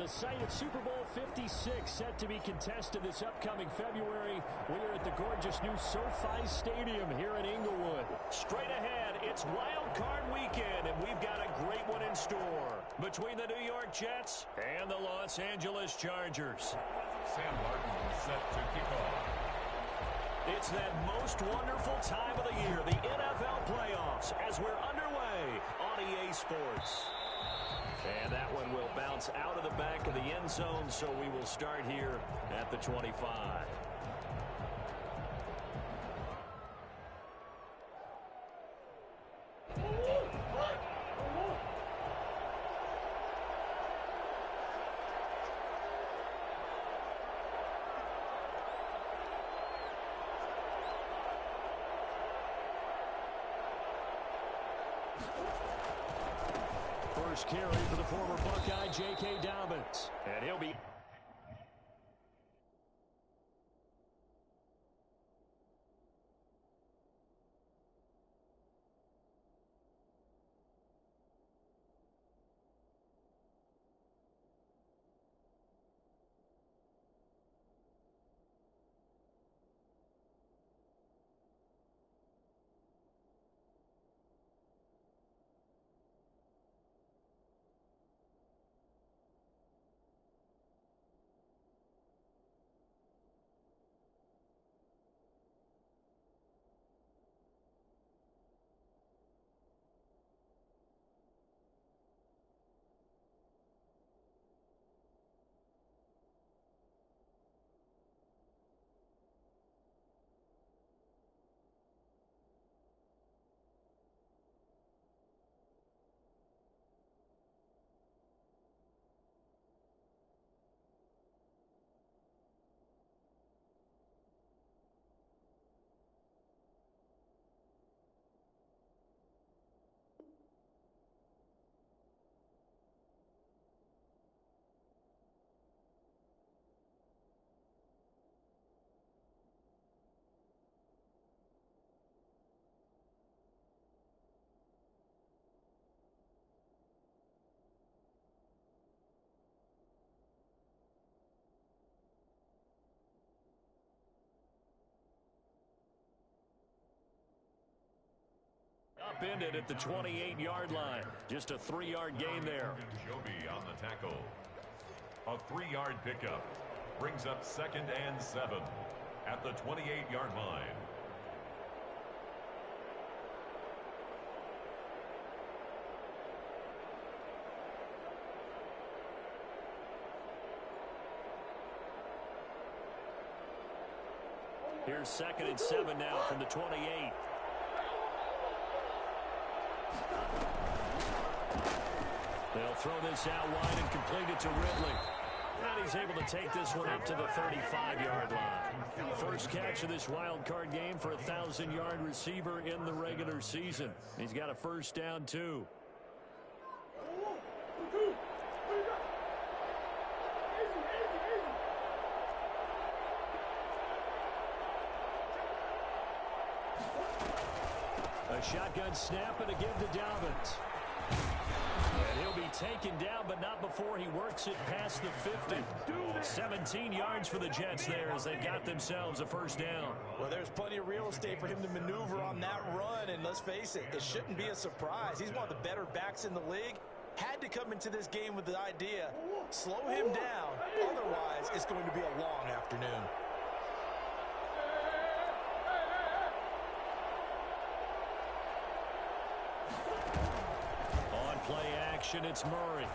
the site of Super Bowl 56 set to be contested this upcoming February. We are at the gorgeous new SoFi Stadium here in Inglewood. Straight ahead, it's Wild Card Weekend, and we've got a great one in store between the New York Jets and the Los Angeles Chargers. Sam Martin set to kick off. It's that most wonderful time of the year, the NFL playoffs, as we're underway on EA Sports. And that one will bounce out of the back of the end zone, so we will start here at the 25. First carry for the former Buckeye, J.K. Dobbins. And he'll be... Upended at the 28-yard line. Just a 3-yard gain there. Joby on the tackle. A 3-yard pickup brings up 2nd and 7 at the 28-yard line. Here's 2nd and 7 now from the 28. They'll throw this out wide and complete it to Ridley. And he's able to take this one up to the 35-yard line. First catch of this wild card game for a 1,000-yard receiver in the regular season. He's got a first down, too. A shotgun snap and a give to Dobbins. And he'll be taken down, but not before he works it past the 50. 17 yards for the Jets there as they've got themselves a first down. Well, there's plenty of real estate for him to maneuver on that run, and let's face it, it shouldn't be a surprise. He's one of the better backs in the league. Had to come into this game with the idea, slow him down, otherwise it's going to be a long afternoon. Play action, it's Murray.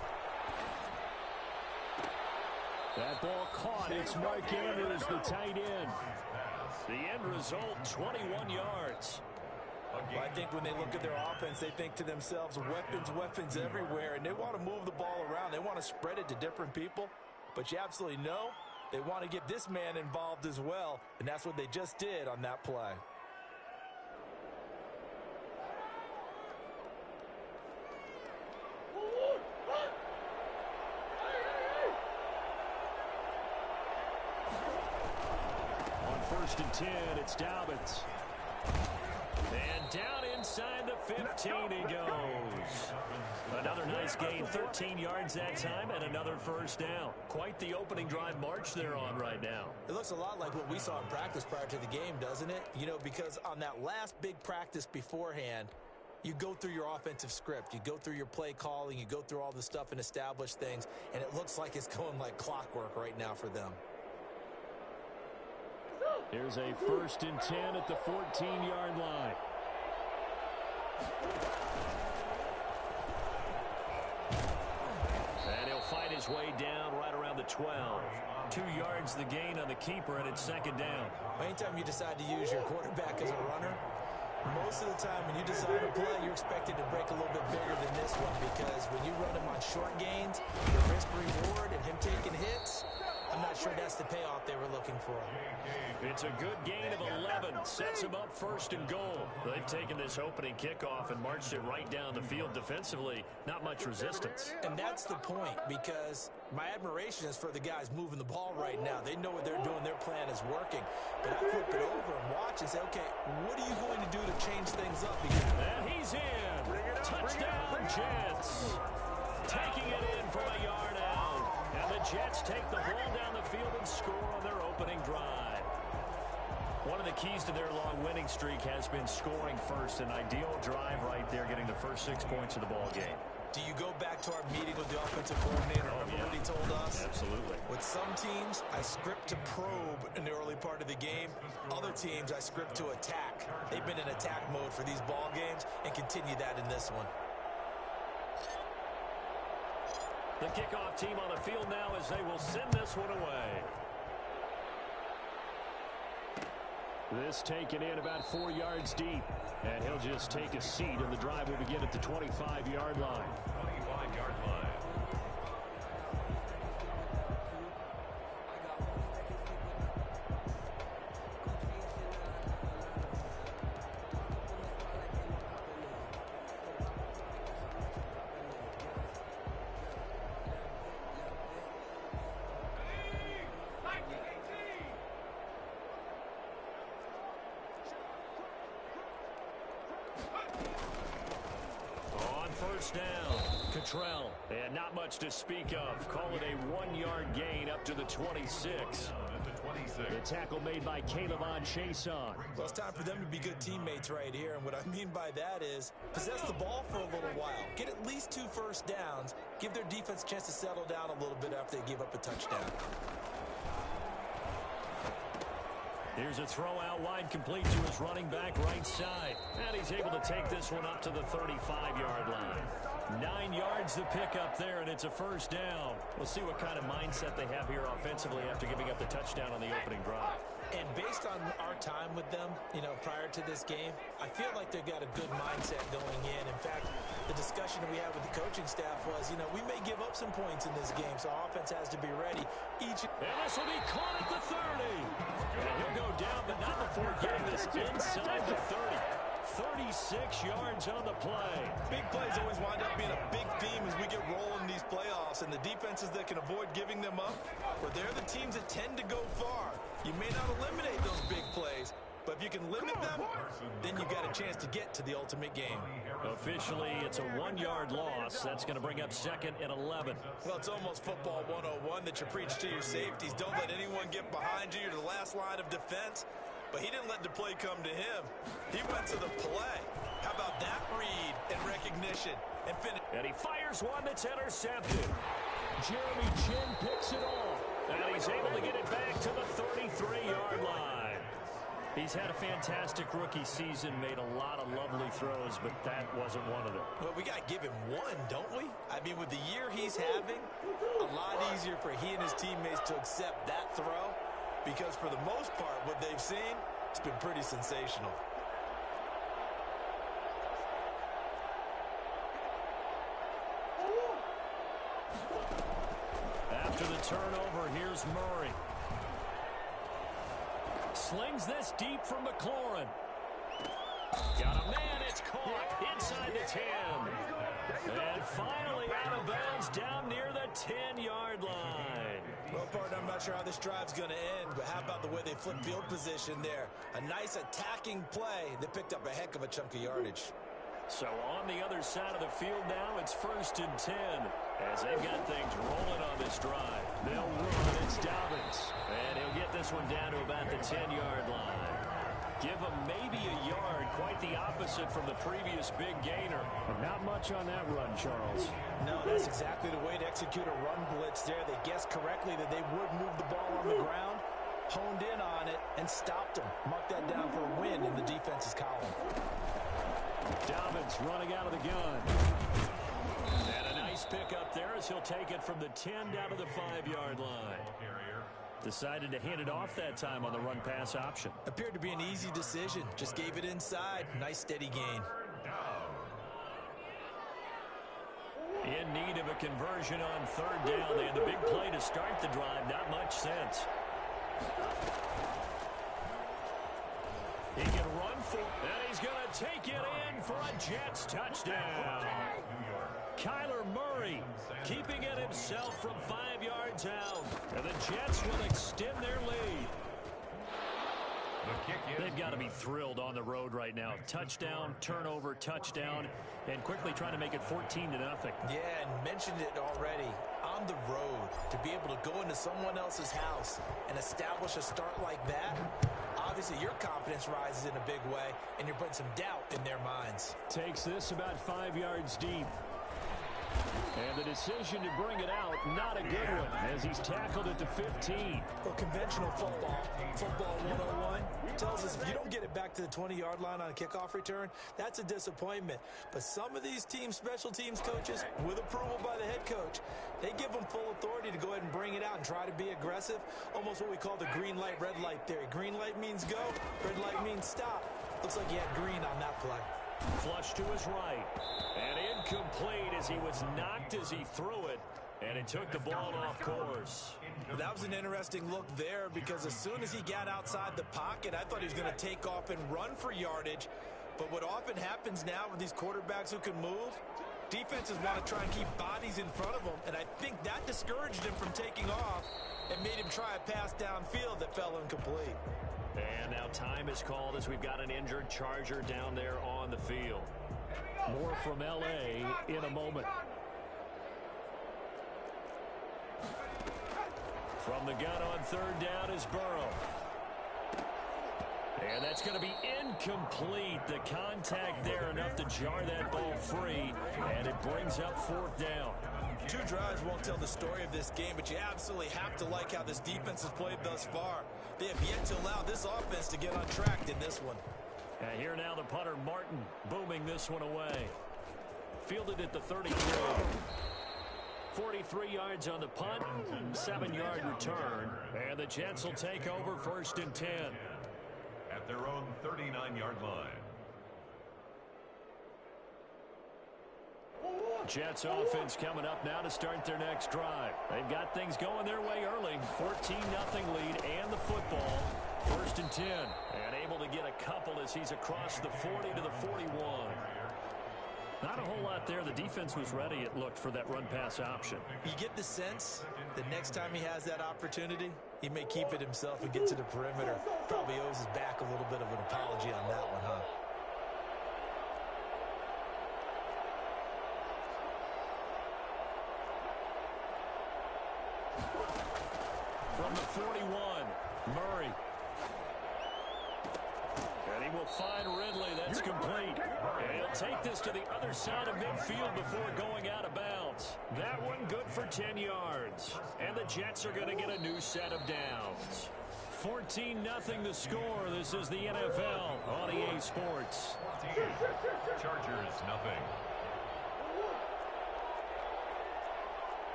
That ball caught. It's Mark Andrews, the tight end. The end result, 21 yards. Well, I think when they look at their offense, they think to themselves, weapons everywhere, and they want to move the ball around. They want to spread it to different people, but you absolutely know they want to get this man involved as well, and that's what they just did on that play. First and 10, it's Dobbins. And down inside the 15 he goes. Another nice gain, 13 yards that time, and another first down. Quite the opening drive march they're on right now. It looks a lot like what we saw in practice prior to the game, doesn't it? You know, because on that last big practice beforehand, you go through your offensive script. You go through your play calling. You go through all the stuff and establish things, and it looks like it's going like clockwork right now for them. Here's a 1st and 10 at the 14-yard line. And he'll fight his way down right around the 12. 2 yards the gain on the keeper, and it's 2nd down. Anytime you decide to use your quarterback as a runner, most of the time when you design a play, you're expected to break a little bit bigger than this one, because when you run him on short gains, the risk-reward and him taking hits, I'm not sure that's the payoff they were looking for. It's a good gain of 11. Sets him up 1st and goal. They've taken this opening kickoff and marched it right down the field defensively. Not much resistance. And that's the point, because my admiration is for the guys moving the ball right now. They know what they're doing. Their plan is working. But I flip it over and watch and say, okay, what are you going to do to change things up? And he's in. Touchdown, Jets. Taking it in from a yard out. And the Jets take the ball down the field and score on their opening drive. One of the keys to their long winning streak has been scoring first. An ideal drive right there, getting the first 6 points of the ball game. Do you go back to our meeting with the offensive coordinator? Remember what he told us? Absolutely. With some teams, I script to probe in the early part of the game. Other teams, I script to attack. They've been in attack mode for these ball games and continue that in this one. The kickoff team on the field now as they will send this one away. This taken in about 4 yards deep. And he'll just take a seat, and the drive will begin at the 25-yard line. 25-yard line. First down, Cottrell, and not much to speak of. Call it a 1-yard gain up to the 26. The tackle made by Caleb Chason. Well, it's time for them to be good teammates right here, and what I mean by that is possess the ball for a little while. Get at least 2 first downs. Give their defense a chance to settle down a little bit after they give up a touchdown. Here's a throw out wide, complete to his running back right side. And he's able to take this one up to the 35-yard line. 9 yards to pick up there, and it's a first down. We'll see what kind of mindset they have here offensively after giving up the touchdown on the opening drive. And based on our time with them, you know, prior to this game, I feel like they've got a good mindset going in. In fact, the discussion that we had with the coaching staff was, you know, we may give up some points in this game, so offense has to be ready. And this will be caught at the 30. And he'll go down, but not before getting this inside the 30. 36 yards on the play. Big plays always wind up being a big theme as we get rolling these playoffs, and the defenses that can avoid giving them up, well, they're the teams that tend to go far. You may not eliminate those big plays, but if you can limit them, then you got a chance to get to the ultimate game. Officially, it's a 1-yard loss. That's going to bring up 2nd and 11. Well, it's almost football 101 that you preach to your safeties. Don't let anyone get behind you. You're the last line of defense. But he didn't let the play come to him. He went to the play. How about that read and recognition? And finish. And he fires one that's intercepted. Jeremy Chin picks it off. And he's able to get it back to the 33-yard line. He's had a fantastic rookie season, made a lot of lovely throws, but that wasn't one of them. Well, we got to give him one, don't we? I mean, with the year he's having, a lot easier for he and his teammates to accept that throw, because for the most part, what they've seen, it's been pretty sensational. After the turnover, here's Murray. Slings this deep from McLaurin. Got a man, it's caught inside the 10. And finally out of bounds down near the 10-yard line. Well, part, I'm not sure how this drive's going to end, but how about the way they flip field position there? A nice attacking play that picked up a heck of a chunk of yardage. So on the other side of the field now, it's 1st and 10 as they've got things rolling on this drive. They'll run. It's Dobbins, and he'll get this one down to about the 10-yard line. Give him maybe a yard, quite the opposite from the previous big gainer. And not much on that run, Charles. No, that's exactly the way to execute a run blitz there. They guessed correctly that they would move the ball on the ground, honed in on it, and stopped them. Mark that down for a win in the defense's column. Dobbins running out of the gun. And a nice pick up there as he'll take it from the 10 down to the 5-yard line. Decided to hand it off that time on the run-pass option. Appeared to be an easy decision. Just gave it inside. Nice steady gain. In need of a conversion on 3rd down. They had the big play to start the drive. Not much sense. He can run for it, and he's going to take it in for a Jets touchdown. Kyler Murray keeping it himself from 5 yards out. And the Jets will extend their lead. They've got to be thrilled on the road right now. Touchdown, turnover, touchdown, and quickly trying to make it 14-0. Yeah, and mentioned it already. On the road, to be able to go into someone else's house and establish a start like that, obviously your confidence rises in a big way, and you're putting some doubt in their minds. Takes this about 5 yards deep. And the decision to bring it out, not a good one, as he's tackled at the 15. Well, conventional football 101, tells us if you don't get it back to the 20-yard line on a kickoff return, that's a disappointment. But some of these teams, special teams coaches, with approval by the head coach, they give them full authority to go ahead and bring it out and try to be aggressive. Almost what we call the green light, red light theory. Green light means go, red light means stop. Looks like he had green on that play. Flush to his right. And incomplete as he was knocked as he threw it. And it took the ball off course. Well, that was an interesting look there because as soon as he got outside the pocket, I thought he was going to take off and run for yardage. But what often happens now with these quarterbacks who can move, defenses want to try and keep bodies in front of them. And I think that discouraged him from taking off and made him try a pass downfield that fell incomplete. And now time is called as we've got an injured Charger down there on the field. More from L.A. in a moment. From the gun on 3rd down is Burrow. And that's going to be incomplete. The contact there enough to jar that ball free. And it brings up 4th down. 2 drives won't tell the story of this game, but you absolutely have to like how this defense has played thus far. They have yet to allow this offense to get on track in this one. And here now the punter, Martin, booming this one away. Fielded at the 33. 43 yards on the punt, 7-yard return. And the Jets will take over 1st and 10. At their own 39-yard line. Jets offense coming up now to start their next drive. They've got things going their way early. 14-0 lead and the football. 1st and 10. And able to get a couple as he's across the 40 to the 41. Not a whole lot there. The defense was ready, it looked, for that run-pass option. You get the sense that next time he has that opportunity, he may keep it himself and get to the perimeter. Probably owes his back a little bit of an apology on that one, huh? From the 41, Murray. And he will find Ridley. That's complete. And he'll take this to the other side of midfield before going out of bounds. That one good for 10 yards. And the Jets are going to get a new set of downs. 14-0 the score. This is the NFL on EA Sports. Chargers, nothing.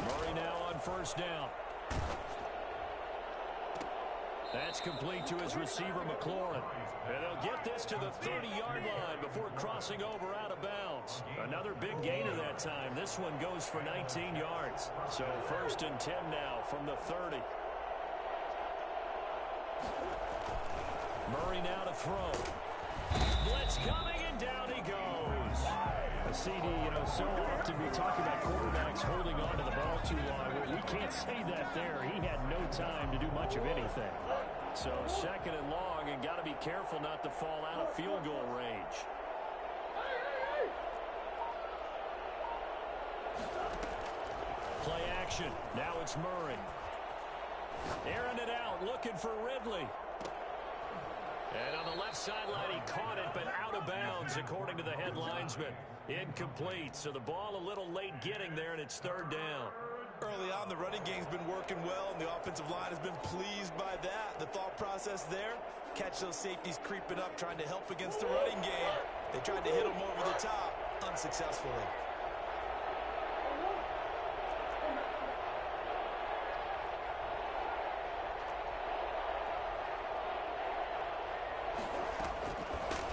Murray now on 1st down. That's complete to his receiver, McLaurin. And they'll get this to the 30-yard line before crossing over out of bounds. Another big gainer that time. This one goes for 19 yards. So 1st and 10 now from the 30. Murray now to throw. Blitz coming, and down he goes. A CD, so often we talk about quarterbacks too long. We can't say that there. He had no time to do much of anything. So second and long, and got to be careful not to fall out of field goal range. Play action. Now it's Murray. Airing it out, looking for Ridley. And on the left sideline, he caught it, but out of bounds, according to the head linesman. Incomplete, so the ball a little late getting there, and it's third down. Early on, the running game's been working well, and the offensive line has been pleased by that. The thought process there, catch those safeties creeping up, trying to help against the running game. They tried to hit them over the top, unsuccessfully.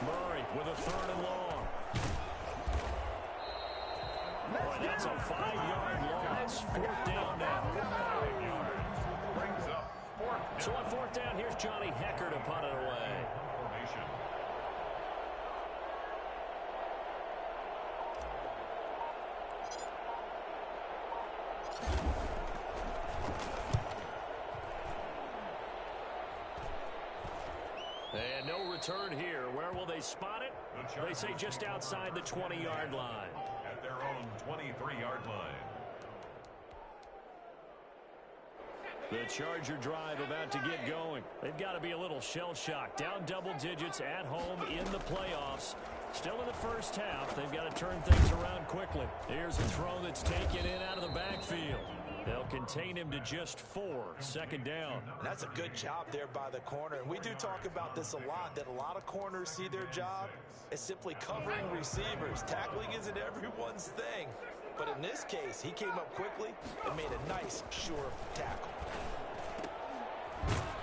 Murray with a third and long. Boy, that's a 5-yard loss. Fourth down now. Brings up fourth down. So on fourth down, here's Johnny Hecker to punt it away. Formation. And no return here. Where will they spot it? They say just outside the 20-yard line. At their own 23-yard line. The Charger drive about to get going. They've got to be a little shell-shocked. Down double digits at home in the playoffs. Still in the first half. They've got to turn things around quickly. Here's a throw that's taken in out of the backfield. They'll contain him to just 4. Second down. That's a good job there by the corner. And we do talk about this a lot, that a lot of corners see their job as simply covering receivers. Tackling isn't everyone's thing. But in this case, he came up quickly and made a nice, sure tackle.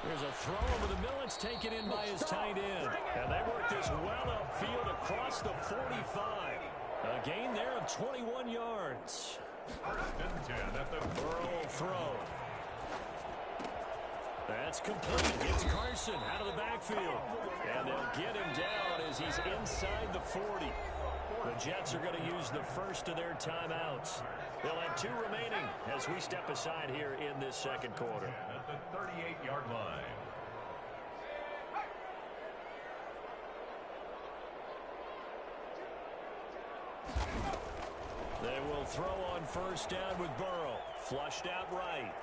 There's a throw over the middle. It's taken in by his tight end. And they work this well upfield across the 45. A gain there of 21 yards. First and 10 at the Burrow will throw. That's complete. It's Carson out of the backfield. And they'll get him down as he's inside the 40. The Jets are going to use the first of their timeouts. They'll have 2 remaining as we step aside here in this second quarter. At the 38-yard line. They will throw on first down with Burrow. Flushed out right.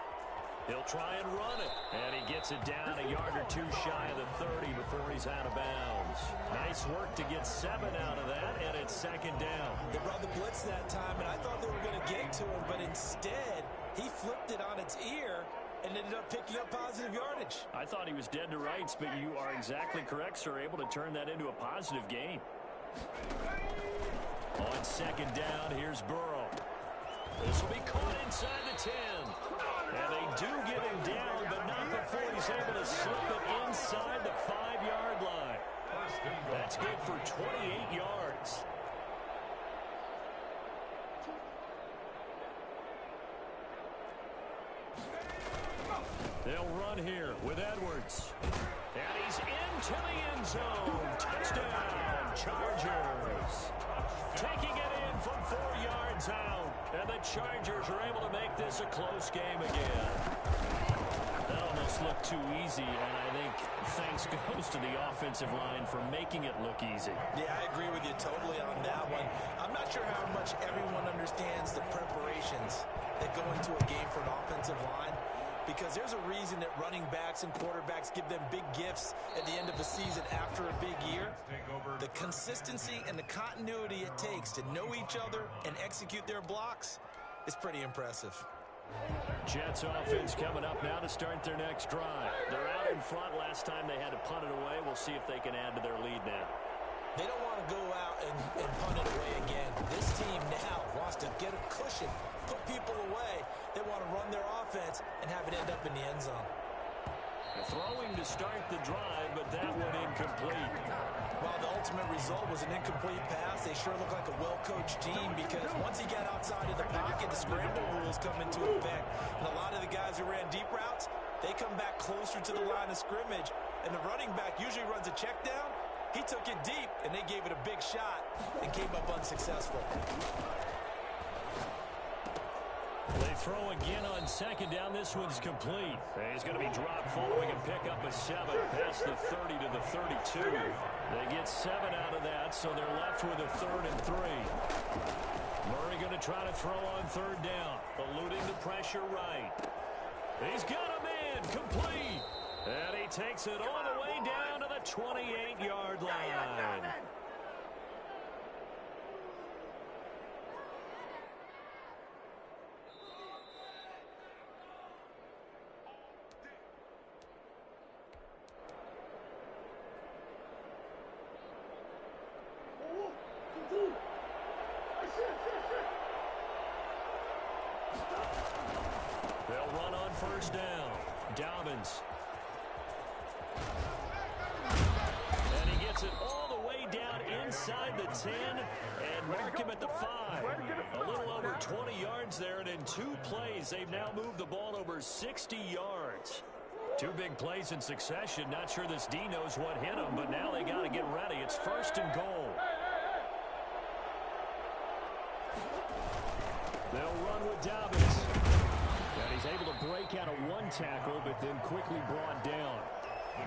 He'll try and run it. And he gets it down a yard or 2 shy of the 30 before he's out of bounds. Nice work to get 7 out of that, and it's second down. They brought the blitz that time, and I thought they were going to get to him, but instead, he flipped it on its ear and ended up picking up positive yardage. I thought he was dead to rights, but you are exactly correct, sir. Able to turn that into a positive gain. On second down, here's Burrow. This will be caught inside the 10. And they do get him down, but not before he's able to slip it inside the 5-yard line. That's good for 28 yards. They'll run here with Edwards. And he's into the end zone. Touchdown, Chargers. Taking it in from 4 yards out. And the Chargers are able to make this a close game again. That almost looked too easy, and I think thanks goes to the offensive line for making it look easy. Yeah, I agree with you totally on that one. I'm not sure how much everyone understands the preparations that go into a game for an offensive line, because there's a reason that running backs and quarterbacks give them big gifts at the end of the season after a big year. The consistency and the continuity it takes to know each other and execute their blocks is pretty impressive. Jets offense coming up now to start their next drive. They're out in front. Last time they had to punt it away. We'll see if they can add to their lead now. They don't want to go out and punt it away again. This team now wants to get a cushion, put people away. They want to run their offense and have it end up in the end zone. Throwing to start the drive, but that one incomplete. While the ultimate result was an incomplete pass, they sure look like a well-coached team, because once he got outside of the pocket, the scramble rules come into effect. And a lot of the guys who ran deep routes, they come back closer to the line of scrimmage. And the running back usually runs a check down. He took it deep, and they gave it a big shot and came up unsuccessful. They throw again on second down. This one's complete. He's going to be dropped following a pickup of 7 past the 30 to the 32. They get 7 out of that, so they're left with a 3rd and 3. Murray going to try to throw on 3rd down, eluding the pressure right. He's got a man, complete. And he takes it all the way down to the 28-yard line. They'll run on 1st down. Dobbins. And he gets it all the way down inside the 10 and mark him at the 5. A little over 20 yards there, and in 2 plays, they've now moved the ball over 60 yards. 2 big plays in succession. Not sure this D knows what hit him, but now they got to get ready. It's 1st and goal. They'll run with Dobbins. And he's able to break out of 1 tackle, but then quickly brought down.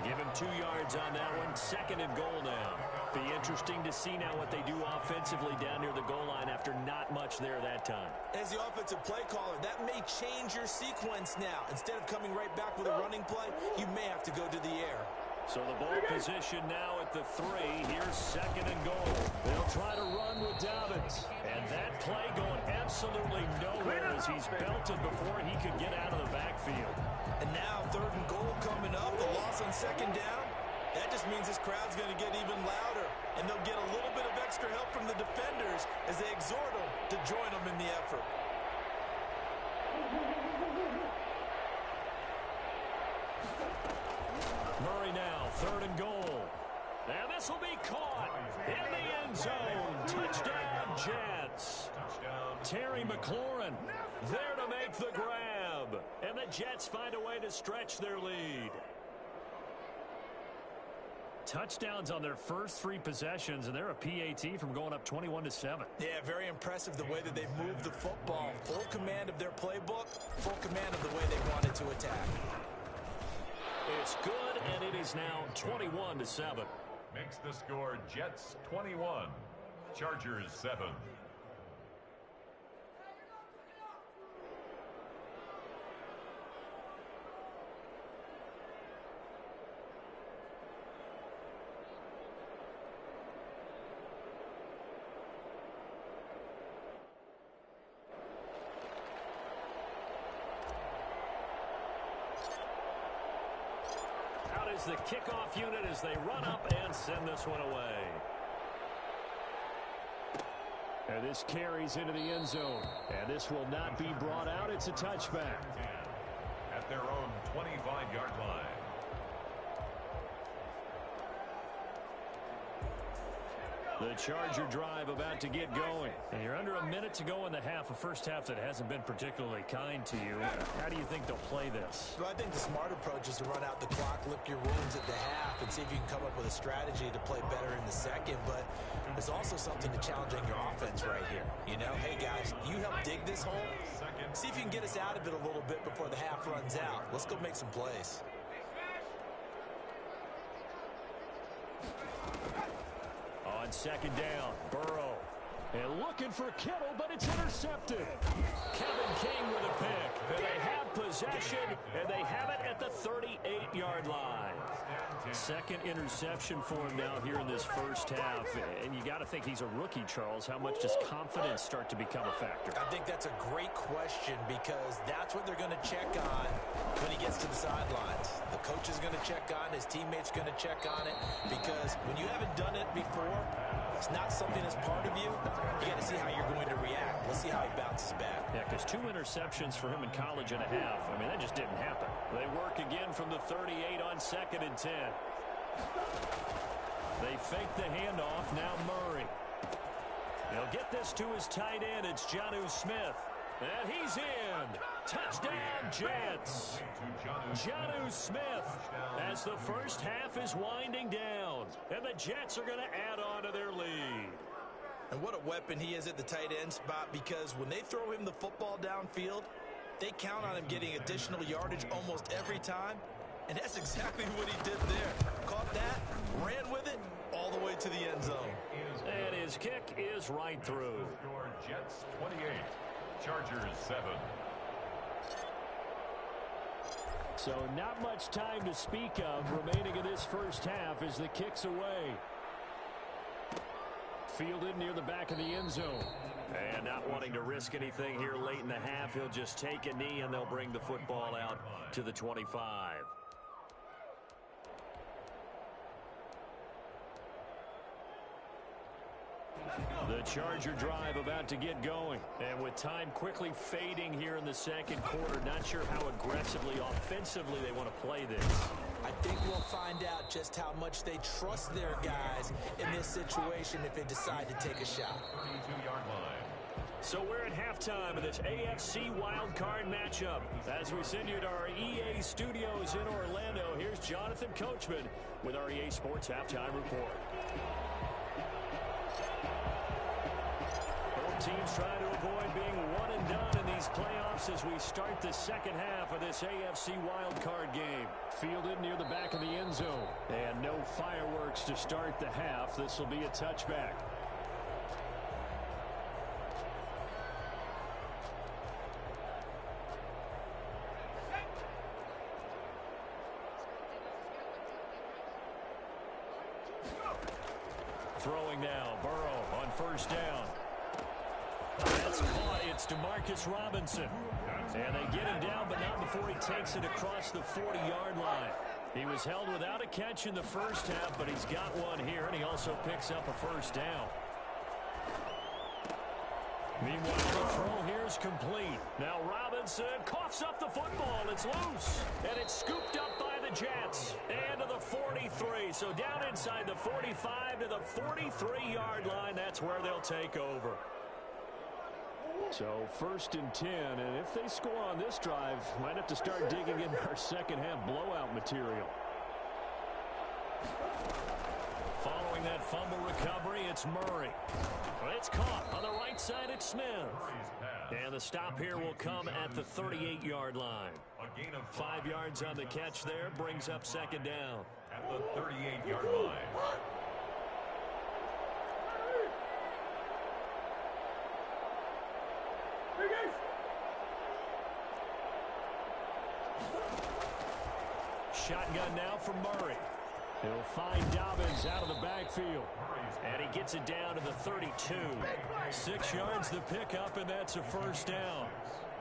Give him 2 yards on that one. 2nd and goal now. Be interesting to see now what they do offensively down near the goal line after not much there that time. As the offensive play caller, that may change your sequence now. Instead of coming right back with a running play, you may have to go to the air. So the ball position now at the 3. Here's 2nd and goal. They'll try to run with Dobbins. And that play going absolutely nowhere as he's belted before he could get out of the backfield. And now 3rd and goal coming up. The loss on 2nd down. That just means this crowd's going to get even louder. And they'll get a little bit of extra help from the defenders as they exhort them to join them in the effort. Murray now, 3rd and goal. And this will be caught in the end zone. Touchdown, Jets. Terry McLaurin there to make the grab. And the Jets find a way to stretch their lead. Touchdowns on their first 3 possessions, and they're a PAT from going up 21-7. Yeah, very impressive the way that they've moved the football. Full command of their playbook, full command of the way they wanted to attack. It's good, and it is now 21-7. Makes the score Jets 21, Chargers 7. The kickoff unit as they run up and send this one away. And this carries into the end zone. And this will not be brought out. It's a touchback. At their own 25-yard line. The Charger drive about to get going. And you're under a minute to go in the half, a first half that hasn't been particularly kind to you. How do you think they'll play this? Well, I think the smart approach is to run out the clock, lick your wounds at the half, and see if you can come up with a strategy to play better in the second. But there's also something to challenging your offense right here. You know, hey, guys, you help dig this hole. See if you can get us out of it a little bit before the half runs out. Let's go make some plays. On 2nd down, Burrow. And looking for Kittle, but it's intercepted. Kevin King with a pick. And they have possession, and they have it at the 38-yard line. 2nd interception for him now here in this first half. And you got to think he's a rookie, Charles. How much does confidence start to become a factor? I think that's a great question because that's what they're going to check on when he gets to the sidelines. The coach is going to check on, his teammates going to check on it, because when you haven't done it before, it's not something that's part of you. You got to see how you're going to react. Let's see how he bounces back. Yeah, because 2 interceptions for him in college and a half. I mean, that just didn't happen. They work again from the 38 on 2nd and 10. They fake the handoff. Now Murray. He'll get this to his tight end. It's Jonnu Smith. And he's in. Touchdown, Jets. Jonnu Smith as the first half is winding down. And the Jets are going to add on to their lead. And what a weapon he is at the tight end spot, because when they throw him the football downfield, They count on him getting additional yardage almost every time, and that's exactly what he did there. Caught that, ran with it, all the way to the end zone. And his kick is right through. Jets 28, Chargers 7. So not much time to speak of remaining in this first half as the kick's away. Fielded near the back of the end zone. And not wanting to risk anything here late in the half, he'll just take a knee and they'll bring the football out to the 25. The Charger drive about to get going. And with time quickly fading here in the second quarter, not sure how aggressively, offensively they want to play this. I think we'll find out just how much they trust their guys in this situation if they decide to take a shot. 32-yard line. So we're at halftime of this AFC wildcard matchup. As we send you to our EA studios in Orlando, here's Jonathan Coachman with our EA Sports Halftime Report. Teams trying to avoid being one and done in these playoffs as we start the second half of this AFC wildcard game. Fielded near the back of the end zone. And no fireworks to start the half. This will be a touchback. Throwing now, Burrow on first down. That's caught. It's DeMarcus Robinson. And they get him down, but not before he takes it across the 40-yard line. He was held without a catch in the first half, but he's got one here, and he also picks up a first down. Meanwhile, the throw here is complete. Now Robinson coughs up the football. It's loose, and it's scooped up by the Jets. And to the 43. So down inside the 45 to the 43-yard line. That's where they'll take over. So first and 10, and if they score on this drive, might have to start digging in our second half blowout material. Following that fumble recovery, it's Murray. It's caught on the right side. It's Smith. And the stop here will come at the 38-yard line. 5 yards on the catch there brings up second down. At the 38-yard line. Shotgun now for Murray. He'll find Dobbins out of the backfield. And he gets it down to the 32. 6 yards the pickup, and that's a first down.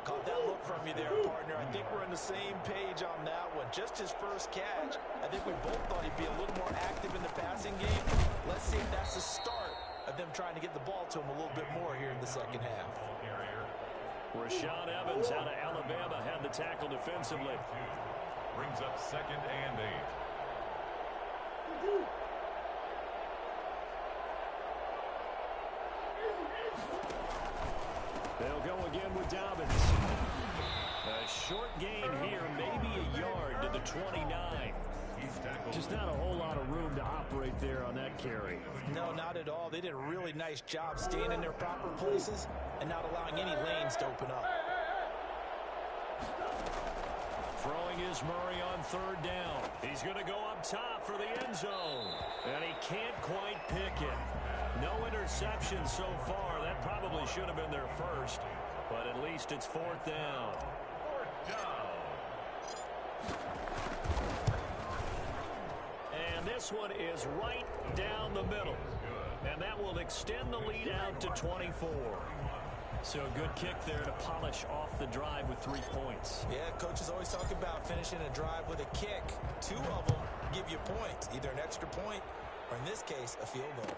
Caught that look from you there, partner. I think we're on the same page on that one. Just his first catch. I think we both thought he'd be a little more active in the passing game. Let's see if that's the start of them trying to get the ball to him a little bit more here in the second half. Rashaan Evans out of Alabama had the tackle defensively. Brings up second and 8. They'll go again with Dobbins. A short gain here, maybe a yard to the 29. Just not a whole lot of room to operate there on that carry. No, not at all. They did a really nice job staying in their proper places and not allowing any lanes to open up. Throwing is Murray on third down. He's going to go up top for the end zone. And he can't quite pick it. No interception so far. That probably should have been their first. But at least it's fourth down. And this one is right down the middle. And that will extend the lead out to 24. So good kick there to polish off the drive with 3 points. Yeah, coaches always talk about finishing a drive with a kick. 2 of them give you points, either an extra point or, in this case, a field goal.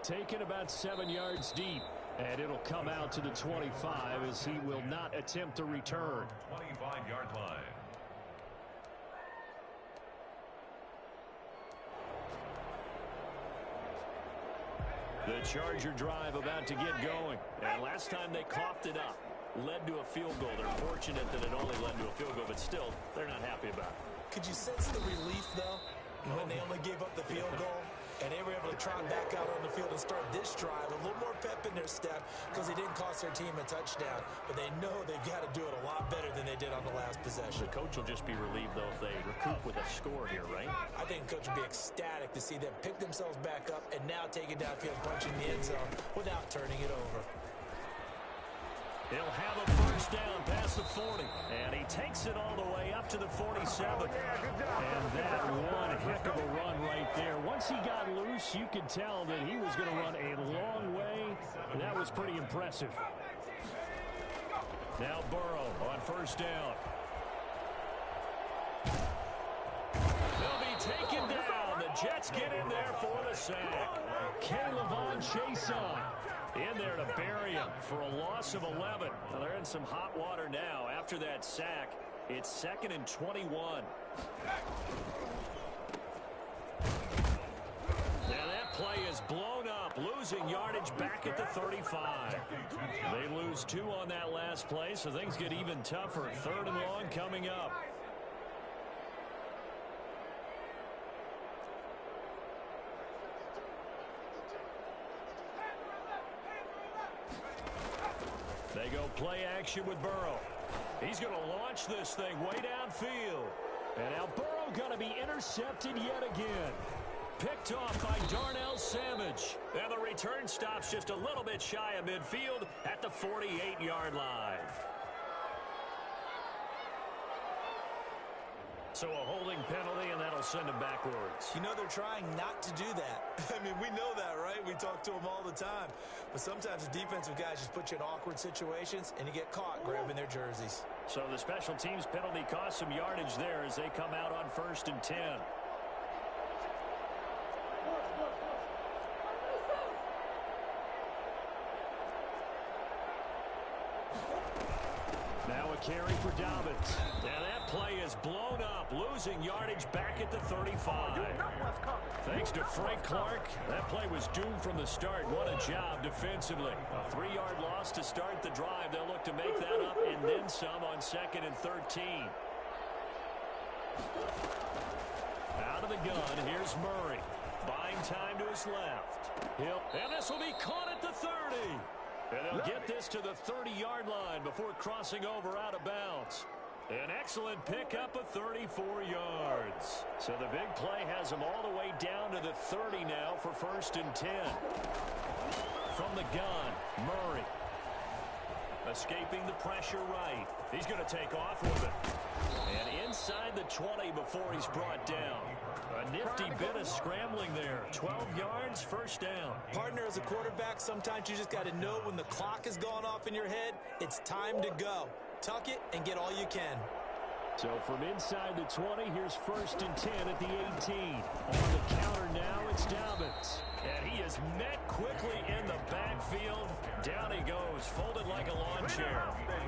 Taken about 7 yards deep, and it'll come out to the 25 as he will not attempt a return. 25-yard line. The Charger drive about to get going. And last time they coughed it up, led to a field goal. They're fortunate that it only led to a field goal, but still, they're not happy about it. Could you sense the relief, though, when they only gave up the field goal? And they were able to trot back out on the field and start this drive. A little more pep in their step because they didn't cost their team a touchdown. But they know they've got to do it a lot better than possession. The coach will just be relieved, though, if they recoup with a score here, right? I think the coach would be ecstatic to see them pick themselves back up and now take it downfield, punching the end zone without turning it over. He'll have a first down past the 40. And he takes it all the way up to the 47. And that one heck of a run right there. Once he got loose, you could tell that he was going to run a long way. That was pretty impressive. Now Burrow on first down. They'll be taken down. The Jets get in there for the sack. K'Lavon Chaisson in there to bury him for a loss of 11. Well, they're in some hot water now. After that sack, it's 2nd and 21. Now that play is blown up, losing yardage back at the 35. They lose 2 on that last play, so things get even tougher. 3rd and long coming up. They go play action with Burrow. He's going to launch this thing way downfield. And now Burrow going to be intercepted yet again. Picked off by Darnell Savage. And the return stops just a little bit shy of midfield at the 48-yard line. So a holding penalty, and that'll send him backwards. You know, they're trying not to do that. I mean, we know that, right? We talk to them all the time. But sometimes the defensive guys just put you in awkward situations, and you get caught grabbing their jerseys. So the special teams penalty costs some yardage there as they come out on 1st and 10. Now a carry for Dobbins. And that play is blown up, losing yardage back at the 35. Thanks to Frank Clark, that play was doomed from the start. What a job defensively. A 3-yard loss to start the drive. They'll look to make that up and then some on 2nd and 13. Out of the gun, here's Murray. Buying time to his left. And this will be caught at the 30. And they'll get this to the 30-yard line before crossing over out of bounds. An excellent pickup of 34 yards. So the big play has them all the way down to the 30 now for 1st and 10. From the gun, Murray. Escaping the pressure right. He's going to take off with it. And inside the 20 before he's brought down. A nifty bit of scrambling there. 12 yards, 1st down. Partner, as a quarterback, sometimes you just got to know when the clock has gone off in your head, it's time to go. Tuck it and get all you can. So from inside the 20, here's 1st and 10 at the 18. On the counter now, it's Dobbins. And he is met quickly in the backfield. Down he goes, folded like a lawn chair.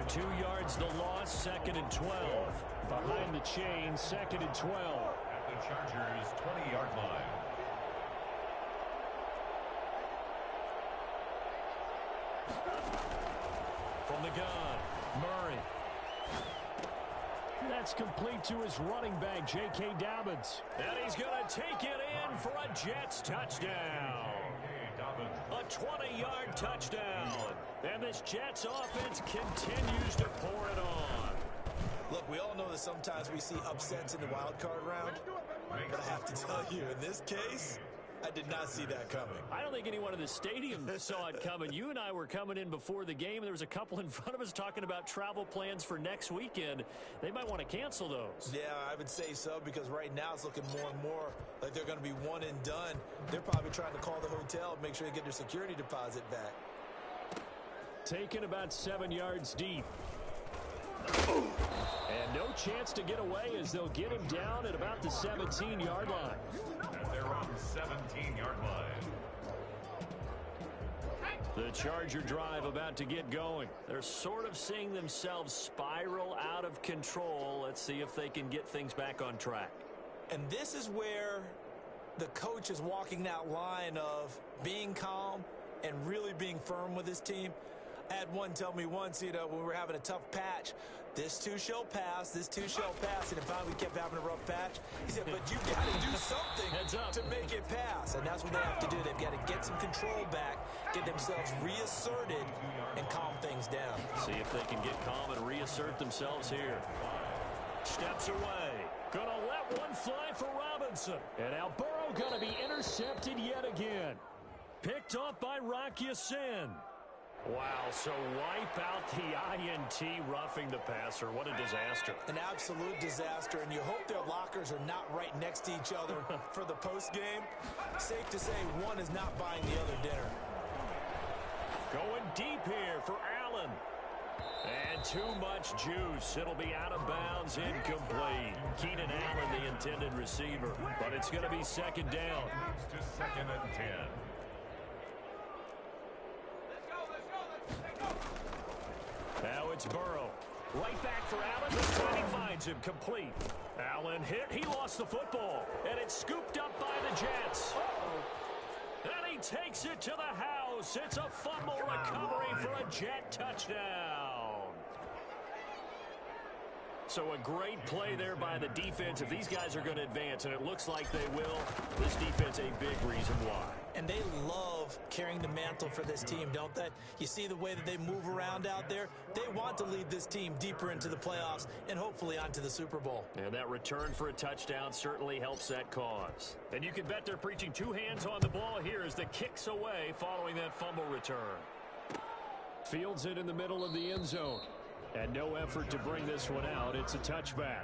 2 yards the loss, 2nd and 12. Behind the chain, 2nd and 12. At the Chargers' 20-yard line. From the gun, Murray. That's complete to his running back, J.K. Dobbins. And he's going to take it in for a Jets touchdown. A 20-yard touchdown. And this Jets offense continues to pour it on. Look, we all know that sometimes we see upsets in the wild card round. But I have to tell you, in this case, I did not see that coming. I don't think anyone in the stadium saw it coming. You and I were coming in before the game. There was a couple in front of us talking about travel plans for next weekend. They might want to cancel those. Yeah, I would say so, because right now it's looking more and more like they're going to be one and done. They're probably trying to call the hotel and make sure they get their security deposit back. Taken about 7 yards deep. And no chance to get away as they'll get him down at about the 17-yard line. At their own 17-yard line. The Charger drive about to get going. They're sort of seeing themselves spiral out of control. Let's see if they can get things back on track. And this is where the coach is walking that line of being calm and really being firm with his team. I had one tell me once, when we were having a tough patch, this too shall pass, this too shall pass, and if finally we kept having a rough patch, he said, but you got to do something to make it pass, and that's what they have to do. They've got to get some control back, get themselves reasserted, and calm things down. See if they can get calm and reassert themselves here. Steps away. Gonna let one fly for Robinson. And now Burrow gonna be intercepted yet again. Picked off by Rock Ya-Sin. Wow, so wipe out the INT, roughing the passer. What a disaster. An absolute disaster, and you hope their lockers are not right next to each other for the postgame. Safe to say one is not buying the other dinner. Going deep here for Allen. And too much juice. It'll be out of bounds, incomplete. Keenan Allen, the intended receiver. But it's going to be second down. To 2nd and 10. Now it's Burrow. Right back for Allen. This time he finds him complete. Allen hit. He lost the football. And it's scooped up by the Jets. And he takes it to the house. It's a fumble recovery for a Jet touchdown. So a great play there by the defense. If these guys are going to advance, and it looks like they will, this defense a big reason why. And they love carrying the mantle for this team, don't they? You see the way that they move around out there? They want to lead this team deeper into the playoffs and hopefully onto the Super Bowl. And that return for a touchdown certainly helps that cause. And you can bet they're preaching two hands on the ball here as the kick's away following that fumble return. Fields it in the middle of the end zone. And no effort to bring this one out. It's a touchback.